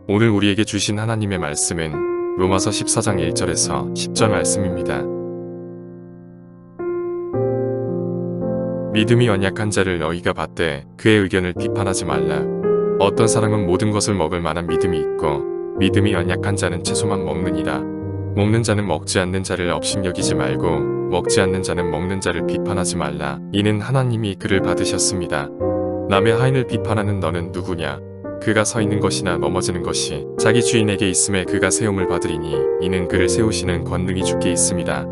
오늘 우리에게 주신 하나님의 말씀은 로마서 14장 1절에서 10절 말씀입니다. 믿음이 연약한 자를 너희가 받되 그의 의견을 비판하지 말라. 어떤 사람은 모든 것을 먹을 만한 믿음이 있고 믿음이 연약한 자는 채소만 먹느니라. 먹는 자는 먹지 않는 자를 업신여기지 말고 먹지 않는 자는 먹는 자를 비판하지 말라. 이는 하나님이 그를 받으셨습니다. 남의 하인을 비판하는 너는 누구냐? 그가 서 있는 것이나 넘어지는 것이 자기 주인에게 있음에 그가 세움을 받으리니 이는 그를 세우시는 권능이 주께 있습니다.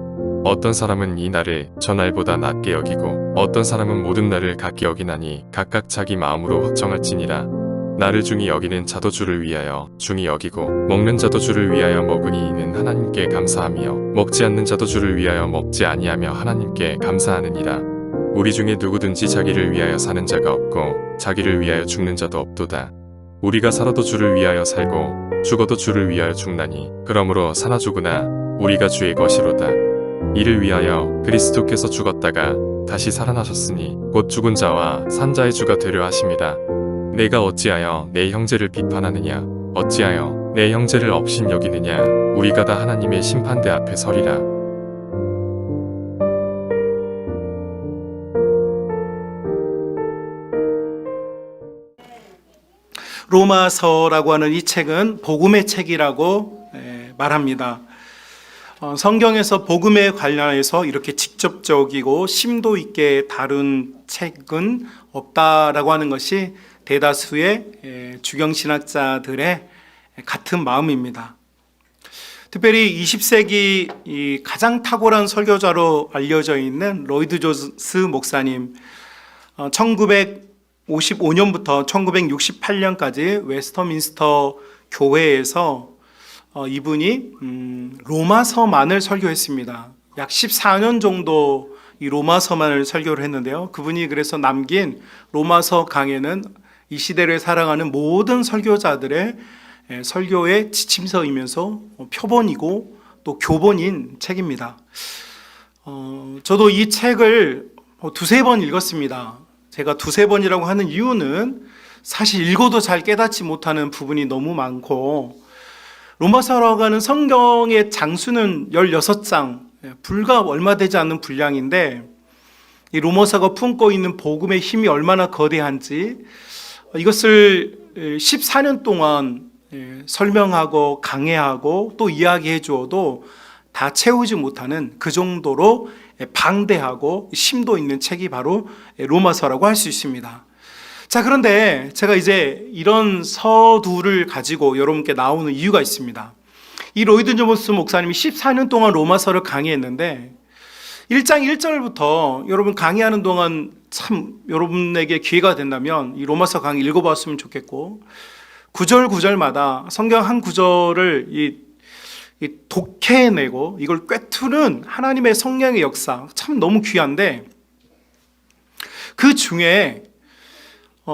어떤 사람은 이 날을 저 날보다 낮게 여기고 어떤 사람은 모든 날을 같게 여기나니 각각 자기 마음으로 확정할지니라. 날을 중히 여기는 자도 주를 위하여 중히 여기고 먹는 자도 주를 위하여 먹으니 이는 하나님께 감사하며 먹지 않는 자도 주를 위하여 먹지 아니하며 하나님께 감사하느니라. 우리 중에 누구든지 자기를 위하여 사는 자가 없고 자기를 위하여 죽는 자도 없도다. 우리가 살아도 주를 위하여 살고 죽어도 주를 위하여 죽나니 그러므로 사나 죽으나 우리가 주의 것이로다. 이를 위하여 그리스도께서 죽었다가 다시 살아나셨으니 곧 죽은 자와 산 자의 주가 되려 하심이라. 내가 어찌하여 내 형제를 비판하느냐? 어찌하여 내 형제를 업신여기느냐? 우리가 다 하나님의 심판대 앞에 서리라. 로마서라고 하는 이 책은 복음의 책이라고 말합니다. 성경에서 복음에 관련해서 이렇게 직접적이고 심도 있게 다룬 책은 없다라고 하는 것이 대다수의 주경신학자들의 같은 마음입니다. 특별히 20세기 가장 탁월한 설교자로 알려져 있는 로이드 존스 목사님, 1955년부터 1968년까지 웨스터민스터 교회에서 이분이 로마서만을 설교했습니다. 약 14년 정도 이 로마서만을 설교를 했는데요. 그분이 그래서 남긴 로마서 강해는 이 시대를 살아가는 모든 설교자들의 설교의 지침서이면서 표본이고 또 교본인 책입니다. 저도 이 책을 두세 번 읽었습니다. 제가 두세 번이라고 하는 이유는 사실 읽어도 잘 깨닫지 못하는 부분이 너무 많고, 로마서라고 하는 성경의 장수는 16장, 불과 얼마 되지 않는 분량인데 이 로마서가 품고 있는 복음의 힘이 얼마나 거대한지 이것을 14년 동안 설명하고 강해하고 또 이야기해 주어도 다 채우지 못하는 그 정도로 방대하고 심도 있는 책이 바로 로마서라고 할 수 있습니다. 자, 그런데 제가 이제 이런 서두를 가지고 여러분께 나오는 이유가 있습니다. 이 로이드 존스 목사님이 14년 동안 로마서를 강의했는데 1장 1절부터 여러분 강의하는 동안 참 여러분에게 기회가 된다면 이 로마서 강의 읽어봤으면 좋겠고, 9절 9절마다 성경 한 구절을 독해내고 이걸 꿰투는 하나님의 성령의 역사, 참 너무 귀한데, 그 중에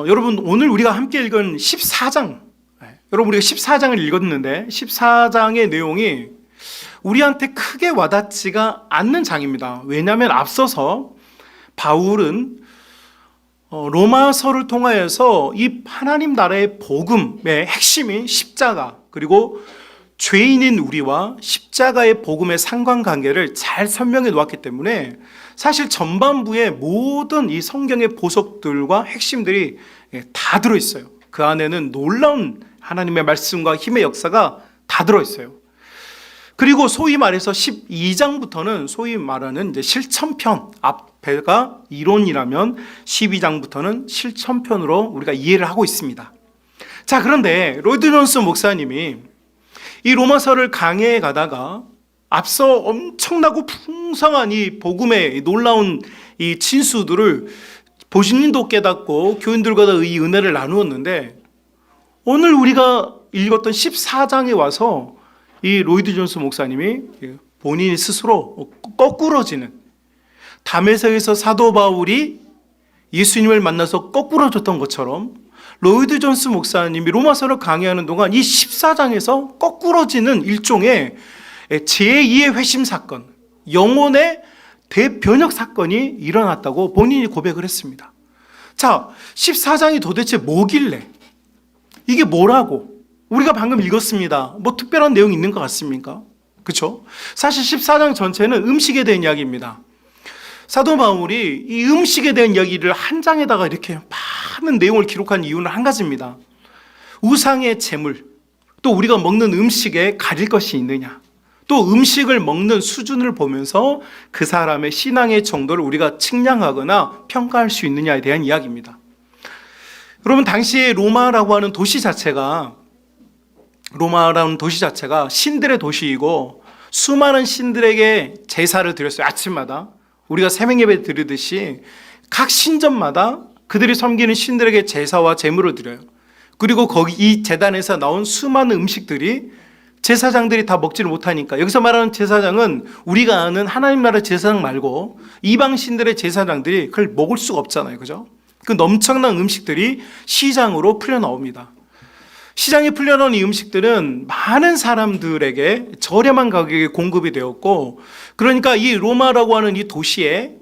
여러분 오늘 우리가 함께 읽은 14장, 여러분 우리가 14장을 읽었는데 14장의 내용이 우리한테 크게 와닿지가 않는 장입니다. 왜냐하면 앞서서 바울은 로마서를 통하여서 이 하나님 나라의 복음의 핵심인 십자가, 그리고 죄인인 우리와 십자가의 복음의 상관관계를 잘 설명해 놓았기 때문에 사실 전반부의 모든 이 성경의 보석들과 핵심들이 다 들어있어요. 그 안에는 놀라운 하나님의 말씀과 힘의 역사가 다 들어있어요. 그리고 소위 말해서 12장부터는 소위 말하는 이제 실천편, 앞에가 이론이라면 12장부터는 실천편으로 우리가 이해를 하고 있습니다. 자, 그런데 로이드 존스 목사님이 이 로마서를 강해해 가다가 앞서 엄청나고 풍성한 이 복음의 놀라운 이 진수들을 보신님도 깨닫고 교인들과도 이 은혜를 나누었는데, 오늘 우리가 읽었던 14장에 와서 이 로이드 존스 목사님이 본인이 스스로 거꾸러지는, 담에서에서 사도 바울이 예수님을 만나서 거꾸러졌던 것처럼 로이드 존스 목사님이 로마서를 강의하는 동안 이 14장에서 거꾸러지는 일종의 제2의 회심 사건, 영혼의 대변혁 사건이 일어났다고 본인이 고백을 했습니다. 자, 14장이 도대체 뭐길래, 이게 뭐라고, 우리가 방금 읽었습니다. 뭐 특별한 내용이 있는 것 같습니까? 그렇죠? 사실 14장 전체는 음식에 대한 이야기입니다. 사도 바울이 이 음식에 대한 이야기를 한 장에다가 이렇게 많은 내용을 기록한 이유는 한 가지입니다. 우상의 제물, 또 우리가 먹는 음식에 가릴 것이 있느냐, 또 음식을 먹는 수준을 보면서 그 사람의 신앙의 정도를 우리가 측량하거나 평가할 수 있느냐에 대한 이야기입니다. 여러분, 당시에 로마라고 하는 도시 자체가 신들의 도시이고 수많은 신들에게 제사를 드렸어요. 아침마다 우리가 새벽 예배 드리듯이 각 신전마다 그들이 섬기는 신들에게 제사와 제물을 드려요. 그리고 거기 이 제단에서 나온 수많은 음식들이 제사장들이 다 먹지를 못하니까, 여기서 말하는 제사장은 우리가 아는 하나님 나라 제사장 말고 이방 신들의 제사장들이 그걸 먹을 수가 없잖아요. 그죠? 그 넘쳐난 음식들이 시장으로 풀려 나옵니다. 시장에 풀려 나온 이 음식들은 많은 사람들에게 저렴한 가격에 공급이 되었고, 그러니까 이 로마라고 하는 이 도시에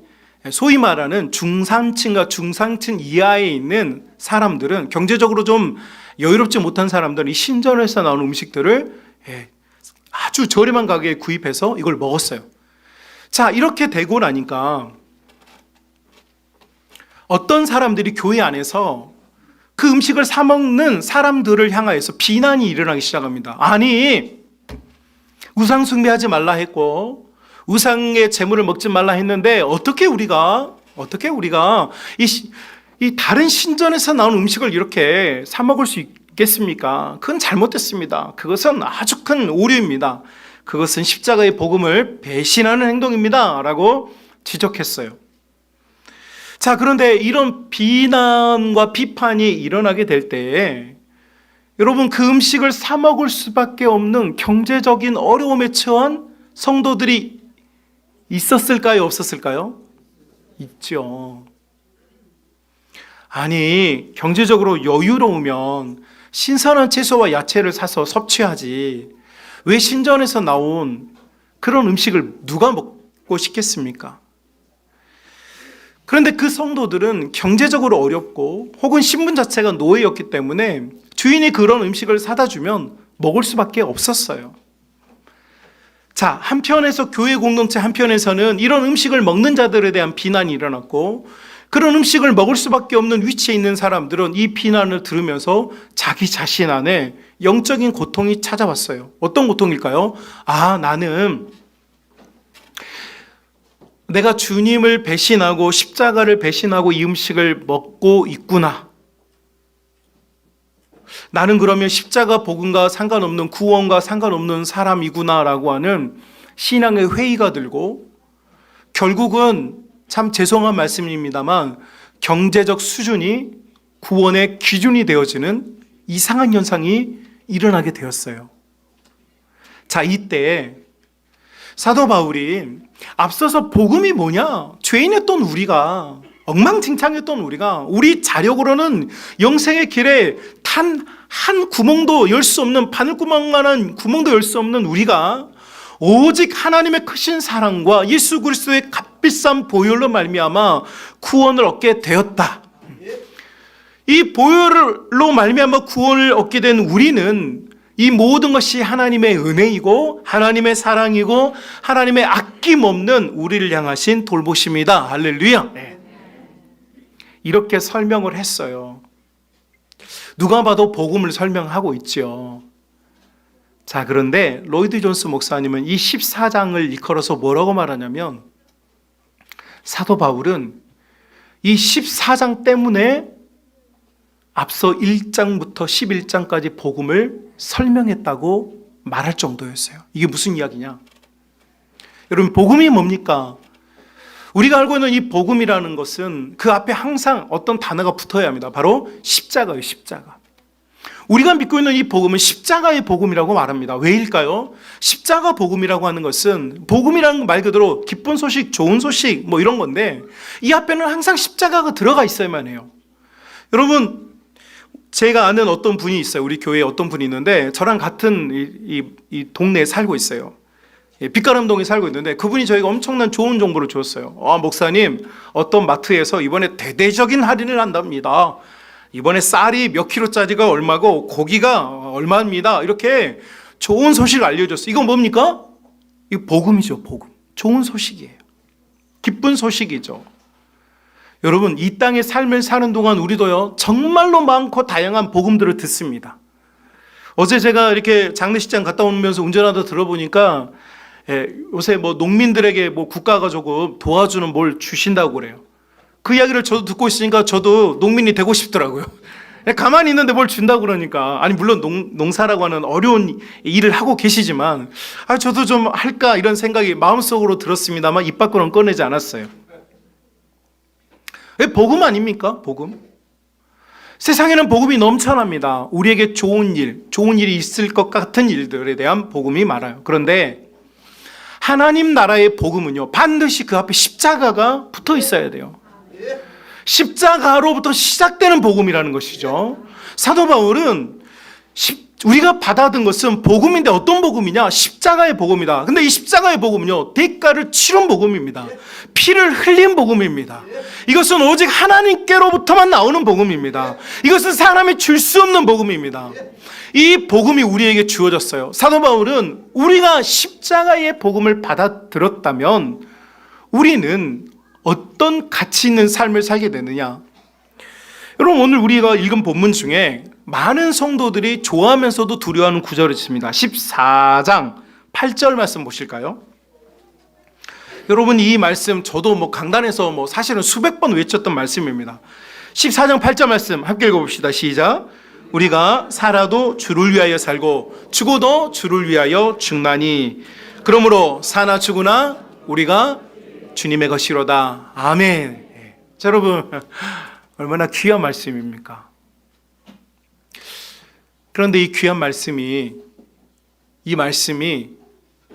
소위 말하는 중산층과 중산층 이하에 있는 사람들은, 경제적으로 좀 여유롭지 못한 사람들은 이 신전에서 나오는 음식들을 아주 저렴한 가격에 구입해서 이걸 먹었어요. 자, 이렇게 되고 나니까 어떤 사람들이 교회 안에서 그 음식을 사 먹는 사람들을 향하여서 비난이 일어나기 시작합니다. 아니, 우상 숭배하지 말라 했고 우상의 제물을 먹지 말라 했는데 어떻게 우리가 이 다른 신전에서 나온 음식을 이렇게 사 먹을 수 있겠습니까? 그건 잘못됐습니다. 그것은 아주 큰 오류입니다. 그것은 십자가의 복음을 배신하는 행동입니다 라고 지적했어요. 자, 그런데 이런 비난과 비판이 일어나게 될 때에 여러분, 그 음식을 사 먹을 수밖에 없는 경제적인 어려움에 처한 성도들이 있었을까요? 없었을까요? 있죠. 아니, 경제적으로 여유로우면 신선한 채소와 야채를 사서 섭취하지 왜 신전에서 나온 그런 음식을 누가 먹고 싶겠습니까? 그런데 그 성도들은 경제적으로 어렵고 혹은 신분 자체가 노예였기 때문에 주인이 그런 음식을 사다 주면 먹을 수밖에 없었어요. 자, 한편에서 교회 공동체 한편에서는 이런 음식을 먹는 자들에 대한 비난이 일어났고, 그런 음식을 먹을 수밖에 없는 위치에 있는 사람들은 이 비난을 들으면서 자기 자신 안에 영적인 고통이 찾아왔어요. 어떤 고통일까요? 아, 나는 내가 주님을 배신하고 십자가를 배신하고 이 음식을 먹고 있구나. 나는 그러면 십자가 복음과 상관없는, 구원과 상관없는 사람이구나라고 하는 신앙의 회의가 들고, 결국은 참 죄송한 말씀입니다만 경제적 수준이 구원의 기준이 되어지는 이상한 현상이 일어나게 되었어요. 자, 이때 사도 바울이 앞서서 복음이 뭐냐? 죄인이었던 우리가, 엉망진창이었던 우리가, 우리 자력으로는 영생의 길에 단 한 구멍도 열 수 없는, 바늘구멍만한 구멍도 열 수 없는 우리가 오직 하나님의 크신 사랑과 예수 그리스도의 값비싼 보혈로 말미암아 구원을 얻게 되었다. 이 보혈로 말미암아 구원을 얻게 된 우리는 이 모든 것이 하나님의 은혜이고 하나님의 사랑이고 하나님의 아낌없는 우리를 향하신 돌보심이다. 할렐루야. 이렇게 설명을 했어요. 누가 봐도 복음을 설명하고 있죠. 자, 그런데 로이드 존스 목사님은 이 14장을 일컬어서 뭐라고 말하냐면, 사도 바울은 이 14장 때문에 앞서 1장부터 11장까지 복음을 설명했다고 말할 정도였어요. 이게 무슨 이야기냐? 여러분, 복음이 뭡니까? 우리가 알고 있는 이 복음이라는 것은 그 앞에 항상 어떤 단어가 붙어야 합니다. 바로 십자가예요, 십자가. 우리가 믿고 있는 이 복음은 십자가의 복음이라고 말합니다. 왜일까요? 십자가 복음이라고 하는 것은, 복음이라는 말 그대로 기쁜 소식, 좋은 소식 뭐 이런 건데, 이 앞에는 항상 십자가가 들어가 있어야만 해요. 여러분, 제가 아는 어떤 분이 있어요. 우리 교회에 어떤 분이 있는데 저랑 같은 이 동네에 살고 있어요. 빛가람동에 살고 있는데 그분이 저희가 엄청난 좋은 정보를 주었어요. 목사님, 어떤 마트에서 이번에 대대적인 할인을 한답니다. 이번에 쌀이 몇 킬로짜리가 얼마고 고기가 얼마입니다. 이렇게 좋은 소식을 알려줬어요. 이건 뭡니까? 이거 복음이죠, 복음. 좋은 소식이에요. 기쁜 소식이죠. 여러분, 이 땅의 삶을 사는 동안 우리도요, 정말로 많고 다양한 복음들을 듣습니다. 어제 제가 이렇게 장례식장 갔다 오면서 운전하다 들어보니까 요새 뭐 농민들에게 뭐 국가가 조금 도와주는 뭘 주신다고 그래요. 그 이야기를 저도 듣고 있으니까 저도 농민이 되고 싶더라고요. 가만히 있는데 뭘 준다고 그러니까. 아니, 물론 농사라고 하는 어려운 일을 하고 계시지만, 저도 좀 할까 이런 생각이 마음속으로 들었습니다만 입 밖으로는 꺼내지 않았어요. 왜 복음 아닙니까? 복음. 세상에는 복음이 넘쳐납니다. 우리에게 좋은 일이 있을 것 같은 일들에 대한 복음이 많아요. 그런데 하나님 나라의 복음은요, 반드시 그 앞에 십자가가 붙어 있어야 돼요. 십자가로부터 시작되는 복음이라는 것이죠. 사도 바울은 우리가 받아든 것은 복음인데 어떤 복음이냐? 십자가의 복음이다. 근데 이 십자가의 복음은요, 대가를 치른 복음입니다. 피를 흘린 복음입니다. 이것은 오직 하나님께로부터만 나오는 복음입니다. 이것은 사람이 줄 수 없는 복음입니다. 이 복음이 우리에게 주어졌어요. 사도 바울은 우리가 십자가의 복음을 받아들였다면 우리는 어떤 가치 있는 삶을 살게 되느냐? 여러분, 오늘 우리가 읽은 본문 중에 많은 성도들이 좋아하면서도 두려워하는 구절이 있습니다. 14장 8절 말씀 보실까요? 여러분, 이 말씀 저도 강단에서 사실은 수백 번 외쳤던 말씀입니다. 14장 8절 말씀 함께 읽어봅시다. 시작. 우리가 살아도 주를 위하여 살고 죽어도 주를 위하여 죽나니 그러므로 사나 죽으나 우리가 주님의 것이로다. 아멘. 자, 여러분, 얼마나 귀한 말씀입니까? 그런데 이 귀한 말씀이, 이 말씀이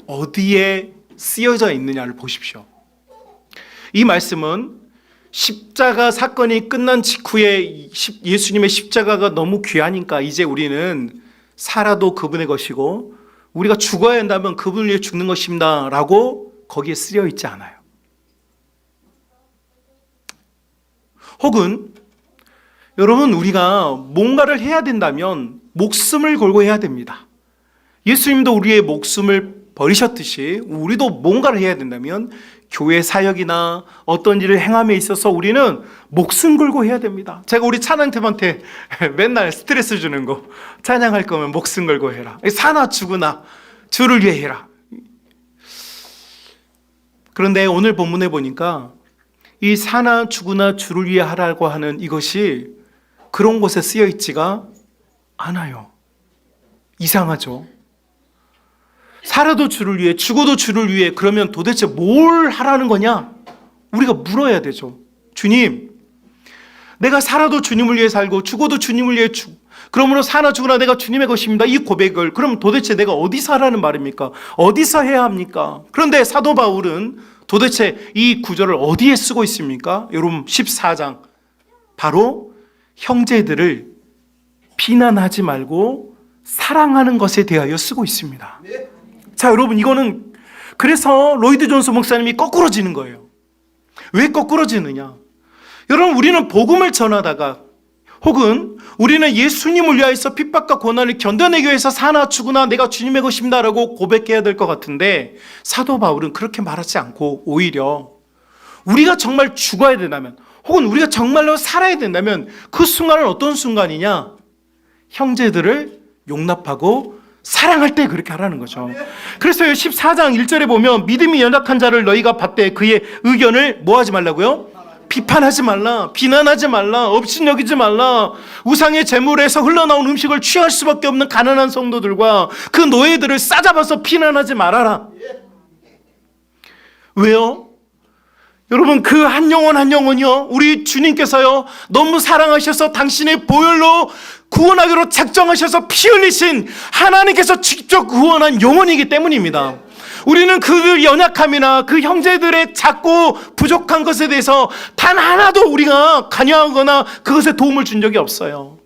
어디에 쓰여져 있느냐를 보십시오. 이 말씀은 십자가 사건이 끝난 직후에 예수님의 십자가가 너무 귀하니까 이제 우리는 살아도 그분의 것이고 우리가 죽어야 한다면 그분을 위해 죽는 것입니다 라고 거기에 쓰여 있지 않아요. 혹은 여러분, 우리가 뭔가를 해야 된다면 목숨을 걸고 해야 됩니다. 예수님도 우리의 목숨을 버리셨듯이 우리도 뭔가를 해야 된다면 교회 사역이나 어떤 일을 행함에 있어서 우리는 목숨 걸고 해야 됩니다. 제가 우리 찬양팀한테 맨날 스트레스 주는 거, 찬양할 거면 목숨 걸고 해라. 사나 죽으나 주를 위해 해라. 그런데 오늘 본문에 보니까 이 사나 죽으나 주를 위해 하라고 하는 이것이 그런 곳에 쓰여 있지가 않아요. 이상하죠? 살아도 주를 위해, 죽어도 주를 위해, 그러면 도대체 뭘 하라는 거냐? 우리가 물어야 되죠. 주님, 내가 살아도 주님을 위해 살고 죽어도 주님을 위해 그러므로 사나 죽으나 내가 주님의 것입니다. 이 고백을 그럼 도대체 내가 어디서 하라는 말입니까? 어디서 해야 합니까? 그런데 사도 바울은 도대체 이 구절을 어디에 쓰고 있습니까? 여러분, 14장 바로 형제들을 비난하지 말고 사랑하는 것에 대하여 쓰고 있습니다. 자, 여러분, 이거는 그래서 로이드 존스 목사님이 거꾸러지는 거예요. 왜 거꾸러지느냐? 여러분, 우리는 복음을 전하다가 혹은 우리는 예수님을 위하여서 핍박과 고난을 견뎌내기 위해서 사나 죽으나 내가 주님의 것입니다 라고 고백해야 될 것 같은데 사도 바울은 그렇게 말하지 않고 오히려 우리가 정말 죽어야 된다면 혹은 우리가 정말로 살아야 된다면 그 순간은 어떤 순간이냐? 형제들을 용납하고 사랑할 때 그렇게 하라는 거죠. 그래서 14장 1절에 보면 믿음이 연약한 자를 너희가 받되 그의 의견을 뭐 하지 말라고요? 비판하지 말라, 비난하지 말라, 업신여기지 말라. 우상의 제물에서 흘러나온 음식을 취할 수밖에 없는 가난한 성도들과 그 노예들을 싸잡아서 비난하지 말아라. 왜요? 여러분, 그 한 영혼 한 영혼이요, 우리 주님께서요 너무 사랑하셔서 당신의 보혈로 구원하기로 작정하셔서 피 흘리신 하나님께서 직접 구원한 영혼이기 때문입니다. 우리는 그 연약함이나 그 형제들의 작고 부족한 것에 대해서 단 하나도 우리가 관여하거나 그것에 도움을 준 적이 없어요.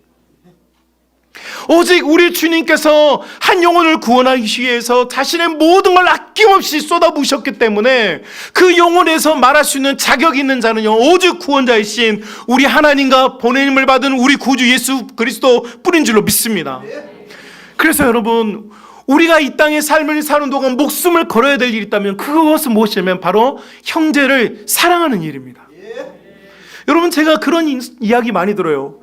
오직 우리 주님께서 한 영혼을 구원하기 위해서 자신의 모든 걸 아낌없이 쏟아부으셨기 때문에 그 영혼에서 말할 수 있는 자격이 있는 자는요, 오직 구원자이신 우리 하나님과 보내님을 받은 우리 구주 예수 그리스도 뿐인 줄로 믿습니다. 그래서 여러분, 우리가 이 땅의 삶을 사는 동안 목숨을 걸어야 될 일이 있다면 그것은 무엇이냐면 바로 형제를 사랑하는 일입니다. 여러분, 제가 그런 이야기 많이 들어요.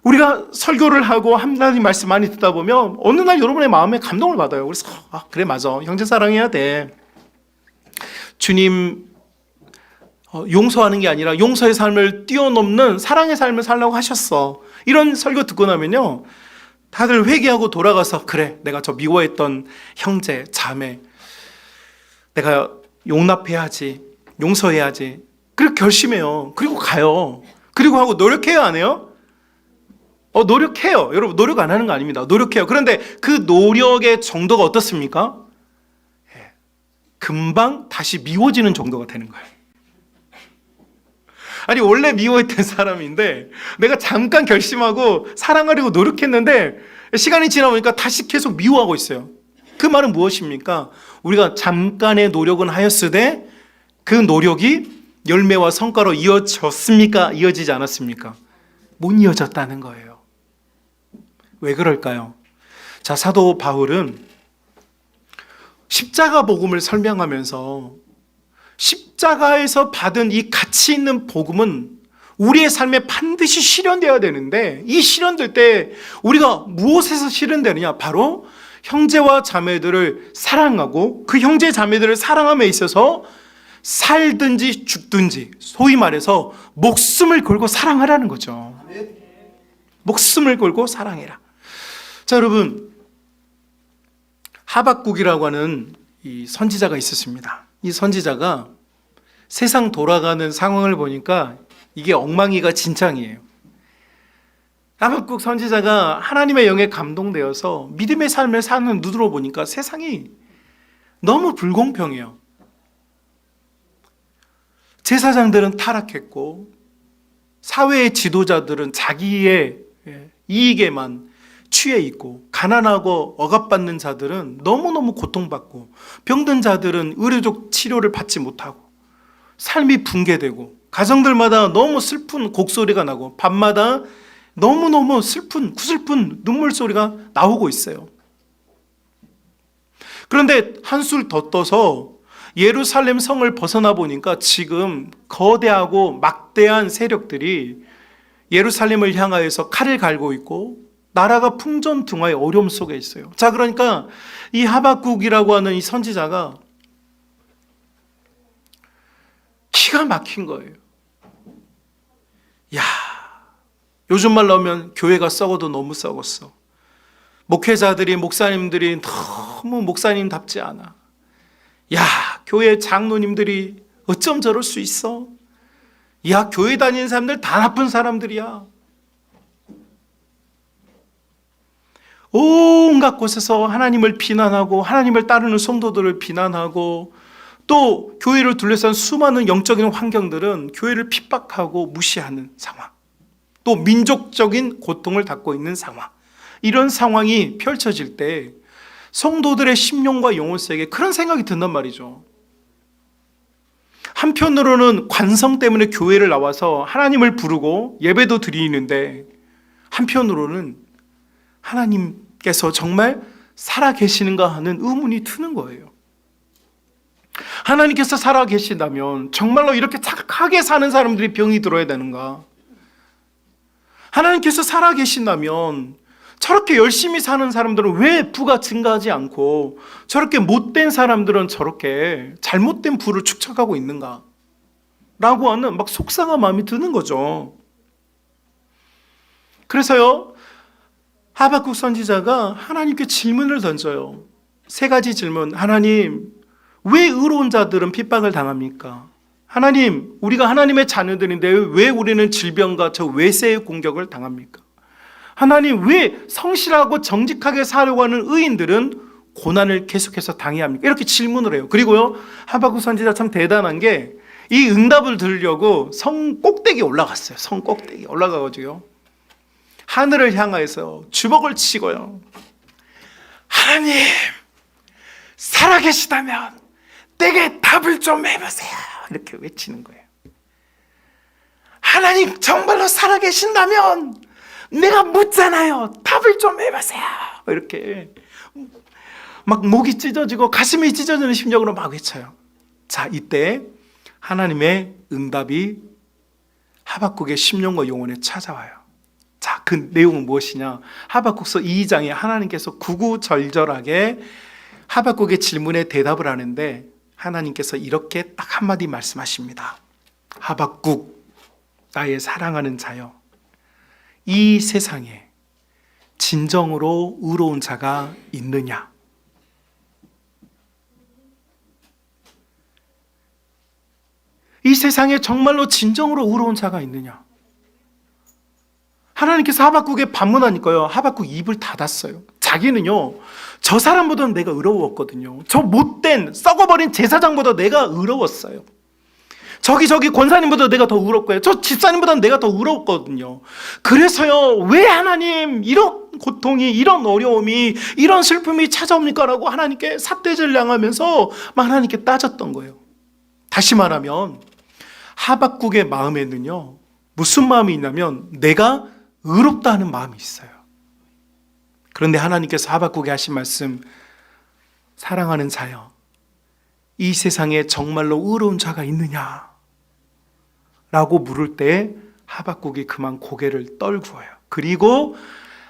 우리가 설교를 하고 하나님 말씀 많이 듣다 보면 어느 날 여러분의 마음에 감동을 받아요. 그래서 그래, 맞아, 형제 사랑해야 돼. 주님 용서하는 게 아니라 용서의 삶을 뛰어넘는 사랑의 삶을 살라고 하셨어. 이런 설교 듣고 나면요, 다들 회개하고 돌아가서 그래, 내가 저 미워했던 형제 자매 내가 용납해야지, 용서해야지, 그렇게 결심해요. 그리고 가요. 그리고 하고 노력해요, 안 해요? 노력해요. 여러분, 노력 안 하는 거 아닙니다. 노력해요. 그런데 그 노력의 정도가 어떻습니까? 금방 다시 미워지는 정도가 되는 거예요. 아니, 원래 미워했던 사람인데 내가 잠깐 결심하고 사랑하려고 노력했는데 시간이 지나 보니까 다시 계속 미워하고 있어요. 그 말은 무엇입니까? 우리가 잠깐의 노력은 하였으되 그 노력이 열매와 성과로 이어졌습니까? 이어지지 않았습니까? 못 이어졌다는 거예요. 왜 그럴까요? 자, 사도 바울은 십자가 복음을 설명하면서 십자가에서 받은 이 가치 있는 복음은 우리의 삶에 반드시 실현되어야 되는데, 이 실현될 때 우리가 무엇에서 실현되느냐? 바로 형제와 자매들을 사랑하고 그 형제 자매들을 사랑함에 있어서 살든지 죽든지, 소위 말해서 목숨을 걸고 사랑하라는 거죠. 목숨을 걸고 사랑해라. 자, 여러분, 하박국이라고 하는 이 선지자가 있었습니다. 이 선지자가 세상 돌아가는 상황을 보니까 이게 엉망이가 진창이에요. 하박국 선지자가 하나님의 영에 감동되어서 믿음의 삶을 사는 눈으로 보니까 세상이 너무 불공평해요. 제사장들은 타락했고 사회의 지도자들은 자기의 이익에만 취해 있고, 가난하고 억압받는 자들은 너무너무 고통받고, 병든 자들은 의료적 치료를 받지 못하고, 삶이 붕괴되고, 가정들마다 너무 슬픈 곡소리가 나고, 밤마다 너무너무 구슬픈 눈물 소리가 나오고 있어요. 그런데 한술 더 떠서 예루살렘 성을 벗어나 보니까 지금 거대하고 막대한 세력들이 예루살렘을 향하여서 칼을 갈고 있고 나라가 풍전등화의 어려움 속에 있어요. 자, 그러니까 이 하박국이라고 하는 이 선지자가 기가 막힌 거예요. 야, 요즘 말로 하면 교회가 썩어도 너무 썩었어. 목회자들이, 목사님들이 너무 목사님답지 않아. 야, 교회 장로님들이 어쩜 저럴 수 있어? 야, 교회 다니는 사람들 다 나쁜 사람들이야. 온갖 곳에서 하나님을 비난하고 하나님을 따르는 성도들을 비난하고, 또 교회를 둘러싼 수많은 영적인 환경들은 교회를 핍박하고 무시하는 상황, 또 민족적인 고통을 받고 있는 상황, 이런 상황이 펼쳐질 때 성도들의 심령과 영혼세계에 그런 생각이 든단 말이죠. 한편으로는 관성 때문에 교회를 나와서 하나님을 부르고 예배도 드리는데, 한편으로는 하나님께서 정말 살아계시는가 하는 의문이 드는 거예요. 하나님께서 살아계신다면 정말로 이렇게 착하게 사는 사람들이 병이 들어야 되는가? 하나님께서 살아계신다면 저렇게 열심히 사는 사람들은 왜 부가 증가하지 않고 저렇게 못된 사람들은 저렇게 잘못된 부를 축적하고 있는가? 라고 하는 막 속상한 마음이 드는 거죠. 그래서요, 하박국 선지자가 하나님께 질문을 던져요. 세 가지 질문. 하나님, 왜 의로운 자들은 핍박을 당합니까? 하나님, 우리가 하나님의 자녀들인데 왜 우리는 질병과 저 외세의 공격을 당합니까? 하나님, 왜 성실하고 정직하게 살려고 하는 의인들은 고난을 계속해서 당해야 합니까? 이렇게 질문을 해요. 그리고요, 하박국 선지자 참 대단한 게 이 응답을 들으려고 성 꼭대기에 올라갔어요. 성 꼭대기에 올라가가지고요, 하늘을 향하여서 주먹을 치고요, 하나님 살아계시다면 내게 답을 좀 해보세요, 이렇게 외치는 거예요. 하나님 정말로 살아계신다면 내가 묻잖아요, 답을 좀 해보세요, 이렇게 막 목이 찢어지고 가슴이 찢어지는 심정으로 막 외쳐요. 자, 이때 하나님의 응답이 하박국의 심령과 영혼에 찾아와요. 자, 그 내용은 무엇이냐? 하박국서 2장에 하나님께서 구구절절하게 하박국의 질문에 대답을 하는데 하나님께서 이렇게 딱 한마디 말씀하십니다. 하박국, 나의 사랑하는 자여, 이 세상에 진정으로 의로운 자가 있느냐? 이 세상에 정말로 진정으로 의로운 자가 있느냐? 하나님께서 하박국에 반문하니까요, 하박국 입을 닫았어요. 자기는요, 저 사람보다는 내가 의로웠거든요. 저 못된 썩어버린 제사장보다 내가 의로웠어요. 저기 권사님보다 내가 더 의롭고요, 저 집사님보다는 내가 더 의롭거든요. 그래서요, 왜 하나님 이런 고통이, 이런 어려움이, 이런 슬픔이 찾아옵니까? 라고 하나님께 삿대질 당하면서 하나님께 따졌던 거예요. 다시 말하면 하박국의 마음에는요, 무슨 마음이 있냐면 내가 의롭다 하는 마음이 있어요. 그런데 하나님께서 하박국에 하신 말씀, 사랑하는 자여, 이 세상에 정말로 의로운 자가 있느냐? 라고 물을 때 하박국이 그만 고개를 떨구어요. 그리고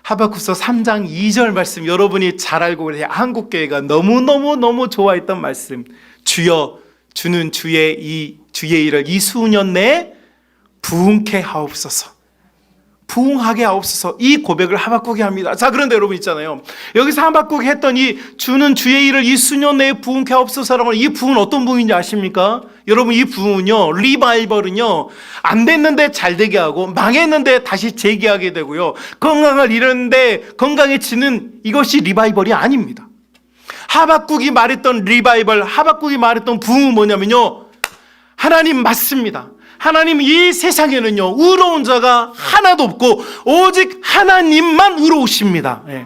하박국서 3장 2절 말씀, 여러분이 잘 알고 계세요. 한국교회가 너무너무 좋아했던 말씀, 주여 주는 주의 일을 이 수년 내에 부흥케 하옵소서, 부흥하게 하옵소서, 이 고백을 하박국이 합니다. 자, 그런데 여러분 있잖아요, 여기서 하박국이 했던 이 주는 주의 일을 이 수년 내에 부흥케 하옵소서라고 하는 이 부흥은 어떤 부흥인지 아십니까? 여러분, 이 부흥은요, 리바이벌은요, 안 됐는데 잘 되게 하고 망했는데 다시 재기하게 되고요, 건강을 잃었는데 건강해지는, 이것이 리바이벌이 아닙니다. 하박국이 말했던 리바이벌, 하박국이 말했던 부흥은 뭐냐면요, 하나님 맞습니다. 하나님, 이 세상에는요, 의로운 자가 하나도 없고 오직 하나님만 의로우십니다. 예.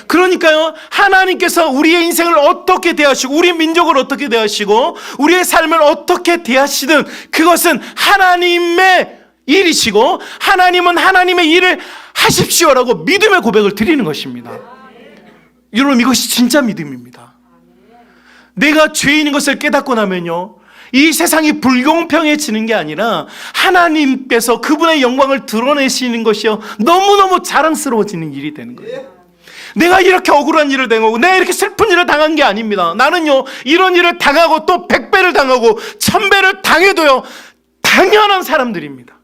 그러니까요, 하나님께서 우리의 인생을 어떻게 대하시고 우리 민족을 어떻게 대하시고 우리의 삶을 어떻게 대하시든 그것은 하나님의 일이시고 하나님은 하나님의 일을 하십시오라고 믿음의 고백을 드리는 것입니다. 여러분, 이것이 진짜 믿음입니다. 내가 죄인인 것을 깨닫고 나면요, 이 세상이 불공평해지는 게 아니라 하나님께서 그분의 영광을 드러내시는 것이요, 너무너무 자랑스러워지는 일이 되는 거예요. 내가 이렇게 억울한 일을 당하고 내가 이렇게 슬픈 일을 당한 게 아닙니다. 나는요, 이런 일을 당하고 또 100배를 당하고 1000배를 당해도요, 당연한 사람들입니다.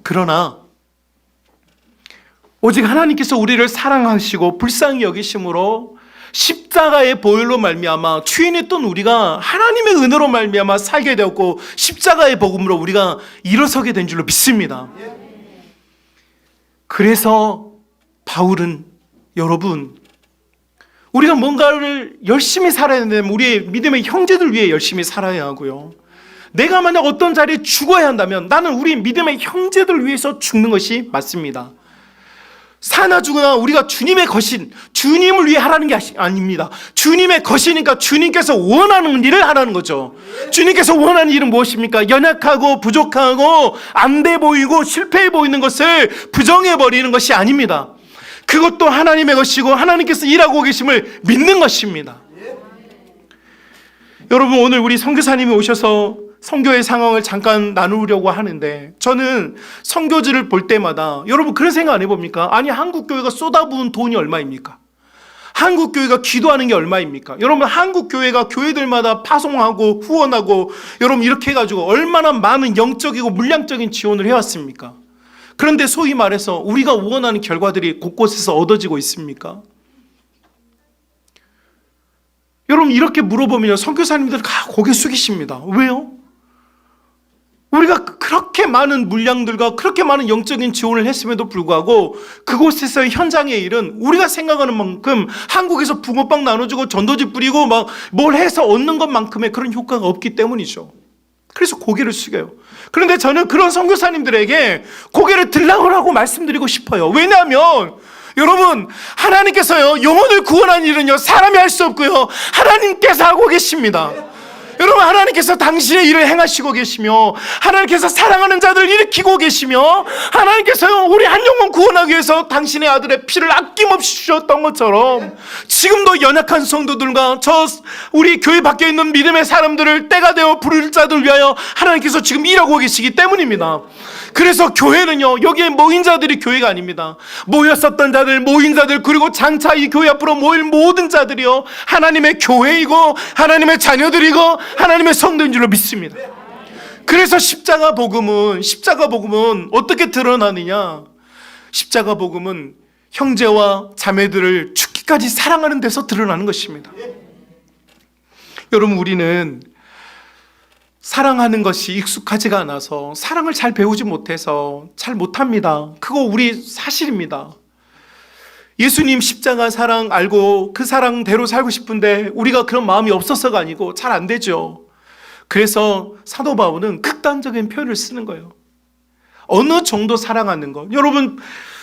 그러나 오직 하나님께서 우리를 사랑하시고 불쌍히 여기심으로 십자가의 보혈로 말미암아 죄인했던 우리가 하나님의 은혜로 말미암아 살게 되었고 십자가의 복음으로 우리가 일어서게 된 줄로 믿습니다. 그래서 바울은, 여러분, 우리가 뭔가를 열심히 살아야 되면 우리의 믿음의 형제들 위해 열심히 살아야 하고요, 내가 만약 어떤 자리에 죽어야 한다면 나는 우리 믿음의 형제들 위해서 죽는 것이 맞습니다. 사나 죽으나 우리가 주님의 것인, 주님을 위해 하라는 게 아닙니다. 주님의 것이니까 주님께서 원하는 일을 하라는 거죠. 주님께서 원하는 일은 무엇입니까? 연약하고 부족하고 안 돼 보이고 실패해 보이는 것을 부정해 버리는 것이 아닙니다. 그것도 하나님의 것이고 하나님께서 일하고 계심을 믿는 것입니다. 여러분, 오늘 우리 선교사님이 오셔서 선교의 상황을 잠깐 나누려고 하는데, 저는 선교지를 볼 때마다 여러분 그런 생각 안 해봅니까? 아니, 한국교회가 쏟아부은 돈이 얼마입니까? 한국교회가 기도하는 게 얼마입니까? 여러분, 한국교회가 교회들마다 파송하고 후원하고 여러분 이렇게 해가지고 얼마나 많은 영적이고 물량적인 지원을 해왔습니까? 그런데 소위 말해서 우리가 원하는 결과들이 곳곳에서 얻어지고 있습니까? 여러분, 이렇게 물어보면 선교사님들 다 고개 숙이십니다. 왜요? 우리가 그렇게 많은 물량들과 그렇게 많은 영적인 지원을 했음에도 불구하고 그곳에서의 현장의 일은 우리가 생각하는 만큼 한국에서 붕어빵 나눠주고 전도지 뿌리고 막 뭘 해서 얻는 것만큼의 그런 효과가 없기 때문이죠. 그래서 고개를 숙여요. 그런데 저는 그런 선교사님들에게 고개를 들라고 말씀드리고 싶어요. 왜냐하면 여러분, 하나님께서요, 영혼을 구원하는 일은요, 사람이 할 수 없고요, 하나님께서 하고 계십니다. 여러분, 하나님께서 당신의 일을 행하시고 계시며, 하나님께서 사랑하는 자들을 일으키고 계시며, 하나님께서요, 우리 한 영혼 구원하기 위해서 당신의 아들의 피를 아낌없이 주셨던 것처럼 지금도 연약한 성도들과 우리 교회 밖에 있는 믿음의 사람들을 때가 되어 부를 자들 위하여 하나님께서 지금 일하고 계시기 때문입니다. 그래서 교회는요, 여기에 모인 자들이 교회가 아닙니다. 모였었던 자들, 모인 자들, 그리고 장차 이 교회 앞으로 모일 모든 자들이요, 하나님의 교회이고 하나님의 자녀들이고 하나님의 성도인 줄로 믿습니다. 그래서 십자가 복음은 어떻게 드러나느냐? 십자가 복음은 형제와 자매들을 죽기까지 사랑하는 데서 드러나는 것입니다. 여러분, 우리는 사랑하는 것이 익숙하지가 않아서, 사랑을 잘 배우지 못해서 잘 못합니다. 그거 우리 사실입니다. 예수님 십자가 사랑 알고 그 사랑대로 살고 싶은데 우리가 그런 마음이 없어서가 아니고 잘 안 되죠. 그래서 사도 바울은 극단적인 표현을 쓰는 거예요. 어느 정도 사랑하는 것. 여러분,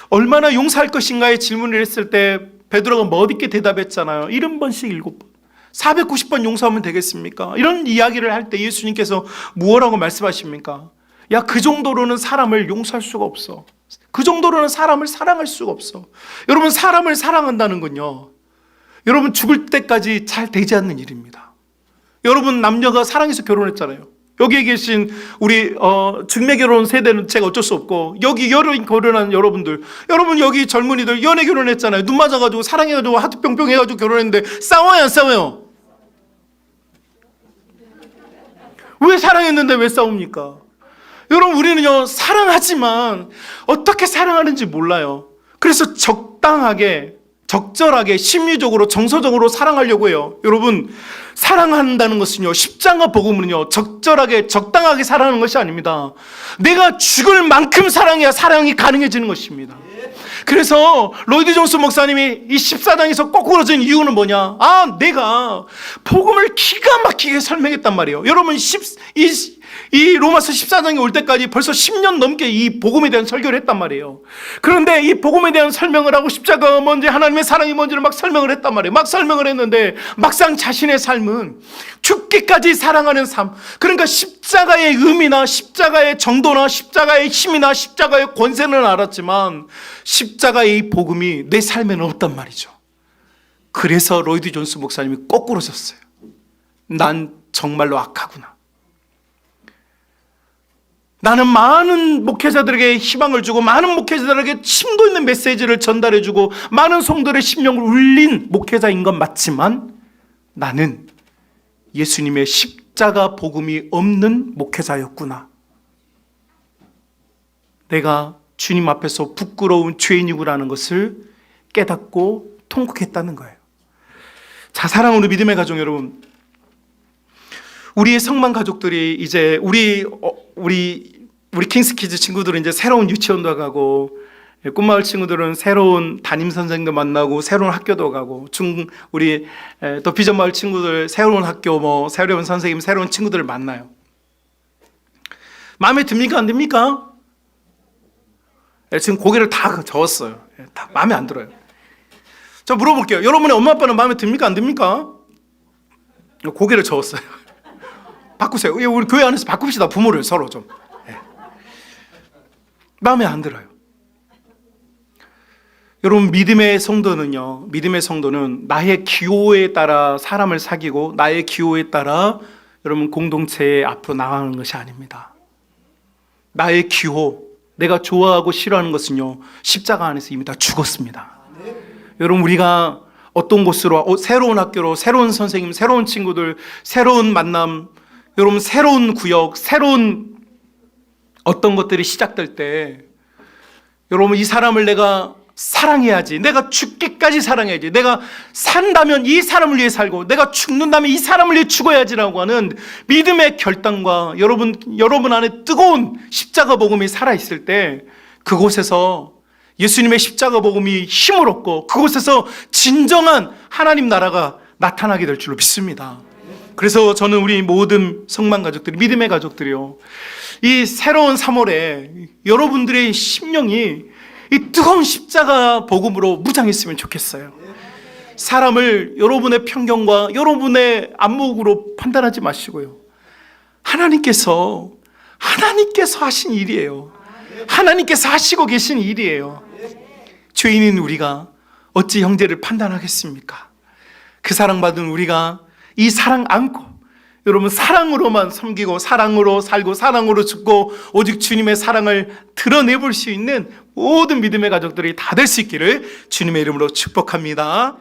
얼마나 용서할 것인가의 질문을 했을 때 베드로가 멋있게 대답했잖아요. 70번씩 7번. 490번 용서하면 되겠습니까? 이런 이야기를 할 때 예수님께서 무엇라고 말씀하십니까? 야, 그 정도로는 사람을 용서할 수가 없어. 그 정도로는 사람을 사랑할 수가 없어. 여러분, 사람을 사랑한다는 건요, 여러분 죽을 때까지 잘 되지 않는 일입니다. 여러분, 남녀가 사랑해서 결혼했잖아요. 여기에 계신 우리 중매 결혼 세대는 제가 어쩔 수 없고, 여기 연애 결혼한 여러분들, 여러분 여기 젊은이들 연애 결혼했잖아요. 눈 맞아가지고 사랑해가지고 하트 뿅뿅 해가지고 결혼했는데 싸워요, 안 싸워요? 왜 사랑했는데 왜 싸웁니까? 여러분, 우리는요, 사랑하지만 어떻게 사랑하는지 몰라요. 그래서 적절하게 심리적으로 정서적으로 사랑하려고 해요. 여러분, 사랑한다는 것은요, 십자가 복음은요, 적절하게 적당하게 사랑하는 것이 아닙니다. 내가 죽을 만큼 사랑해야 사랑이 가능해지는 것입니다. 그래서 로이드 존스 목사님이 이 14장에서 거꾸로진 이유는 뭐냐? 내가 복음을 기가 막히게 설명했단 말이에요. 여러분, 이 로마서 14장에 올 때까지 벌써 10년 넘게 이 복음에 대한 설교를 했단 말이에요. 그런데 이 복음에 대한 설명을 하고 십자가가 뭔지, 하나님의 사랑이 뭔지를 막 설명을 했단 말이에요. 막 설명을 했는데 막상 자신의 삶은 죽기까지 사랑하는 삶, 그러니까 십자가의 의미나 십자가의 정도나 십자가의 힘이나 십자가의 권세는 알았지만 십자가의 이 복음이 내 삶에는 없단 말이죠. 그래서 로이드 존스 목사님이 거꾸로 섰어요. 난 정말로 악하구나. 나는 많은 목회자들에게 희망을 주고 많은 목회자들에게 심도 있는 메시지를 전달해주고 많은 성도들의 심령을 울린 목회자인 건 맞지만 나는 예수님의 십자가 복음이 없는 목회자였구나. 내가 주님 앞에서 부끄러운 죄인이구라는 것을 깨닫고 통곡했다는 거예요. 자, 사랑하는 우리 믿음의 가족 여러분, 우리의 성만 가족들이 이제 우리 킹스키즈 친구들은 이제 새로운 유치원도 가고, 꿈마을 친구들은 새로운 담임 선생님도 만나고 새로운 학교도 가고, 우리 또 비전 마을 친구들 새로운 학교, 새로운 선생님, 새로운 친구들을 만나요. 마음에 듭니까, 안 듭니까? 지금 고개를 다 저었어요. 다 마음에 안 들어요. 저 물어볼게요. 여러분의 엄마 아빠는 마음에 듭니까, 안 듭니까? 고개를 저었어요. 바꾸세요. 우리 교회 안에서 바꿉시다. 부모를 서로 좀. 마음에 안 들어요. 여러분, 믿음의 성도는 나의 기호에 따라 사람을 사귀고 나의 기호에 따라 여러분 공동체에 앞으로 나가는 것이 아닙니다. 나의 기호, 내가 좋아하고 싫어하는 것은요, 십자가 안에서 이미 다 죽었습니다. 여러분, 우리가 어떤 곳으로, 새로운 학교로, 새로운 선생님, 새로운 친구들, 새로운 만남, 여러분 새로운 구역, 새로운 어떤 것들이 시작될 때 여러분, 이 사람을 내가 사랑해야지, 내가 죽기까지 사랑해야지, 내가 산다면 이 사람을 위해 살고 내가 죽는다면 이 사람을 위해 죽어야지라고 하는 믿음의 결단과 여러분 안에 뜨거운 십자가 복음이 살아있을 때 그곳에서 예수님의 십자가 복음이 힘을 얻고 그곳에서 진정한 하나님 나라가 나타나게 될 줄로 믿습니다. 그래서 저는 우리 모든 성만 가족들이, 믿음의 가족들이요, 이 새로운 3월에 여러분들의 심령이 이 뜨거운 십자가 복음으로 무장했으면 좋겠어요. 사람을 여러분의 편견과 여러분의 안목으로 판단하지 마시고요, 하나님께서 하신 일이에요. 하나님께서 하시고 계신 일이에요. 죄인인 우리가 어찌 형제를 판단하겠습니까? 그 사랑받은 우리가 이 사랑 안고, 여러분 사랑으로만 섬기고 사랑으로 살고 사랑으로 죽고 오직 주님의 사랑을 드러내볼 수 있는 모든 믿음의 가족들이 다 될 수 있기를 주님의 이름으로 축복합니다.